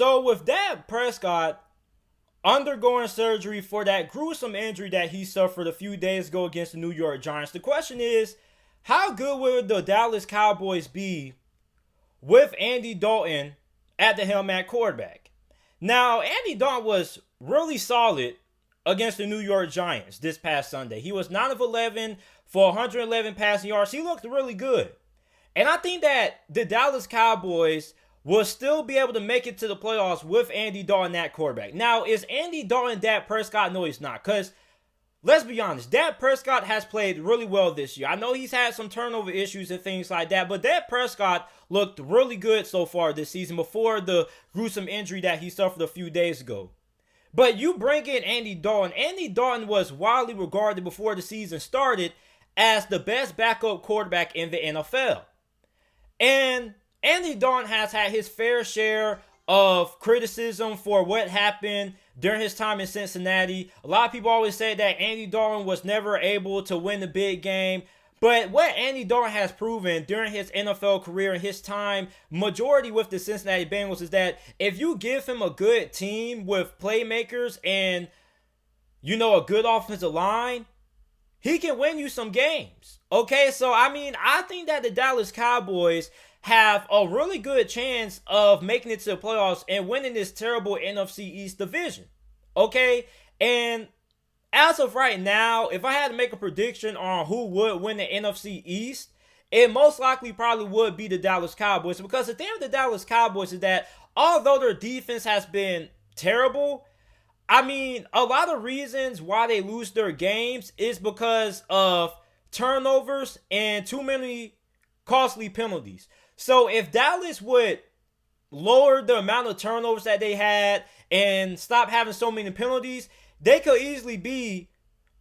So with Dak Prescott undergoing surgery for that gruesome injury that he suffered a few days ago against the New York Giants, the question is, how good will the Dallas Cowboys be with Andy Dalton at the helm at quarterback? Now, Andy Dalton was really solid against the New York Giants this past Sunday. He was 9 of 11 for 111 passing yards. He looked really good. And I think that the Dallas Cowboys will still be able to make it to the playoffs with Andy Dalton at quarterback. Now, is Andy Dalton Dak Prescott? No, he's not. Because let's be honest, Dak Prescott has played really well this year. I know he's had some turnover issues and things like that, but Dak Prescott looked really good so far this season before the gruesome injury that he suffered a few days ago. But you bring in Andy Dalton. Andy Dalton was widely regarded before the season started as the best backup quarterback in the NFL. And Andy Dalton has had his fair share of criticism for what happened during his time in Cincinnati. A lot of people always say that Andy Dalton was never able to win the big game. But what Andy Dalton has proven during his NFL career and his time, majority with the Cincinnati Bengals, is that if you give him a good team with playmakers and, a good offensive line, he can win you some games. Okay, so I think that the Dallas Cowboys have a really good chance of making it to the playoffs and winning this terrible NFC East division. Okay, and as of right now, if I had to make a prediction on who would win the NFC East, it most likely probably would be the Dallas Cowboys. Because the thing with the Dallas Cowboys is that although their defense has been terrible, a lot of reasons why they lose their games is because of turnovers and too many costly penalties. So if Dallas would lower the amount of turnovers that they had and stop having so many penalties, they could easily be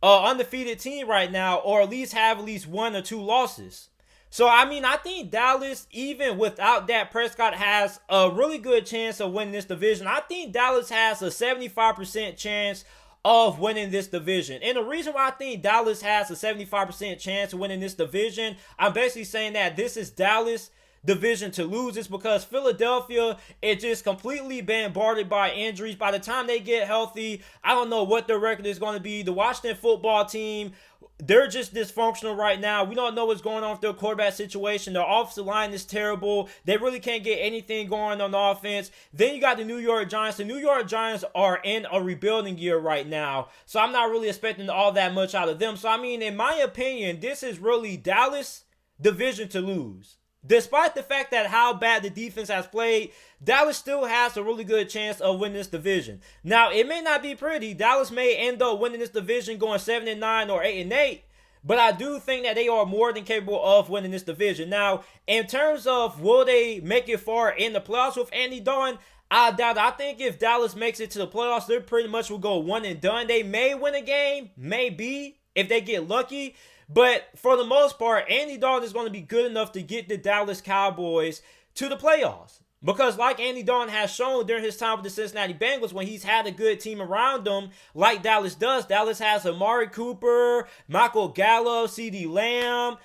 an undefeated team right now, or at least have at least 1 or 2 losses. So, I think Dallas, even without Dak Prescott, has a really good chance of winning this division. I think Dallas has a 75% chance of winning this division. And the reason why I think Dallas has a 75% chance of winning this division, I'm basically saying that this is Dallas' division to lose, is because Philadelphia is just completely bombarded by injuries. By the time they get healthy, I don't know what their record is going to be. The Washington football team, they're just dysfunctional right now. We don't know what's going on with their quarterback situation. Their offensive line is terrible. They really can't get anything going on offense. Then you got the New York Giants. The New York Giants are in a rebuilding year right now, so I'm not really expecting all that much out of them. So, in my opinion, this is really Dallas' division to lose. Despite the fact that how bad the defense has played, Dallas still has a really good chance of winning this division. Now, it may not be pretty. Dallas may end up winning this division going 7-9 or 8-8, but I do think that they are more than capable of winning this division. Now, in terms of will they make it far in the playoffs with Andy Dalton, I doubt it. I think if Dallas makes it to the playoffs, they pretty much will go one and done. They may win a game, maybe, if they get lucky. But for the most part, Andy Dalton is going to be good enough to get the Dallas Cowboys to the playoffs. Because like Andy Dalton has shown during his time with the Cincinnati Bengals, when he's had a good team around him, like Dallas does, Dallas has Amari Cooper, Michael Gallup, CeeDee Lamb.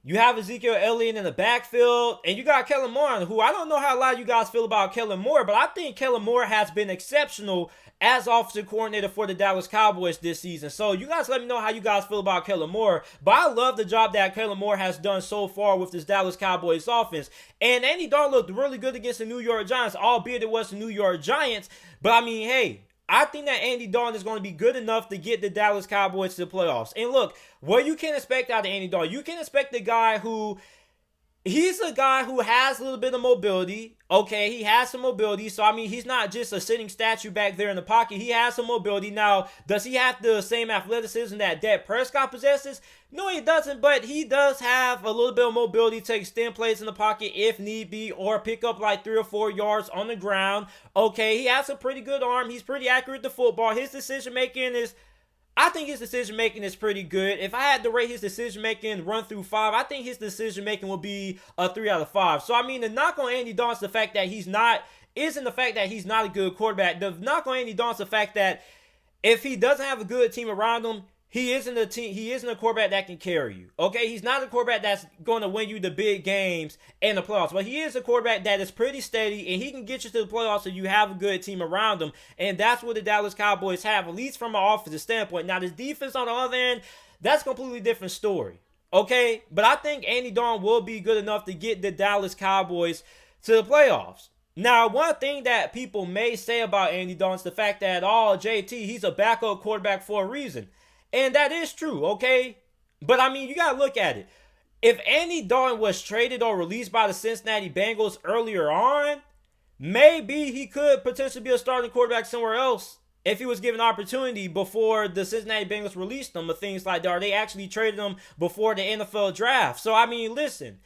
You have Ezekiel Elliott in the backfield, and you got Kellen Moore, who I don't know how a lot of you guys feel about Kellen Moore, but I think Kellen Moore has been exceptional as offensive coordinator for the Dallas Cowboys this season. So you guys let me know how you guys feel about Kellen Moore. But I love the job that Kellen Moore has done so far with this Dallas Cowboys offense. And Andy Dalton looked really good against the New York Giants, albeit it was the New York Giants. But hey, I think that Andy Dalton is going to be good enough to get the Dallas Cowboys to the playoffs. And look, what you can expect out of Andy Dalton, you can expect the guy who he's a guy who has a little bit of mobility. Okay, he has some mobility. So, he's not just a sitting statue back there in the pocket. He has some mobility. Now, does he have the same athleticism that Dak Prescott possesses? No, he doesn't. But he does have a little bit of mobility to extend plays in the pocket if need be, or pick up like 3 or 4 yards on the ground. Okay, he has a pretty good arm. He's pretty accurate to football. His decision-making is... I think his decision-making is pretty good. If I had to rate his decision-making 1 through 5, I think his decision-making would be a 3 out of 5. So, the knock on Andy Dalton is the fact that isn't the fact that he's not a good quarterback. The knock on Andy Dalton is the fact that if he doesn't have a good team around him, he isn't a team. He isn't a quarterback that can carry you. Okay, he's not a quarterback that's going to win you the big games and the playoffs. But he is a quarterback that is pretty steady, and he can get you to the playoffs if you have a good team around him. And that's what the Dallas Cowboys have, at least from an offensive standpoint. Now, this defense on the other end, that's a completely different story. Okay, but I think Andy Dalton will be good enough to get the Dallas Cowboys to the playoffs. Now, one thing that people may say about Andy Dalton is the fact that, JT, he's a backup quarterback for a reason. And that is true, okay? But, I mean, you got to look at it. If Andy Dalton was traded or released by the Cincinnati Bengals earlier on, maybe he could potentially be a starting quarterback somewhere else if he was given opportunity before the Cincinnati Bengals released him or things like that. Or they actually traded him before the NFL draft. So, I mean, listen,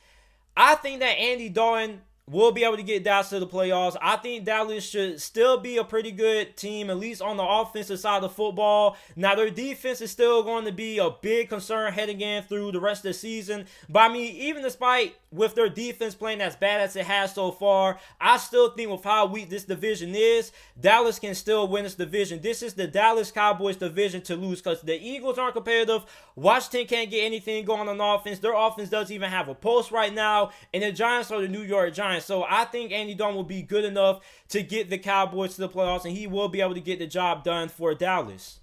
I think that Andy Dalton will be able to get Dallas to the playoffs. I think Dallas should still be a pretty good team, at least on the offensive side of football. Now, their defense is still going to be a big concern heading in through the rest of the season. But, I mean, even despite with their defense playing as bad as it has so far, I still think with how weak this division is, Dallas can still win this division. This is the Dallas Cowboys division to lose because the Eagles aren't competitive. Washington can't get anything going on offense. Their offense doesn't even have a pulse right now. And the Giants are the New York Giants. So I think Andy Dalton will be good enough to get the Cowboys to the playoffs, and he will be able to get the job done for Dallas.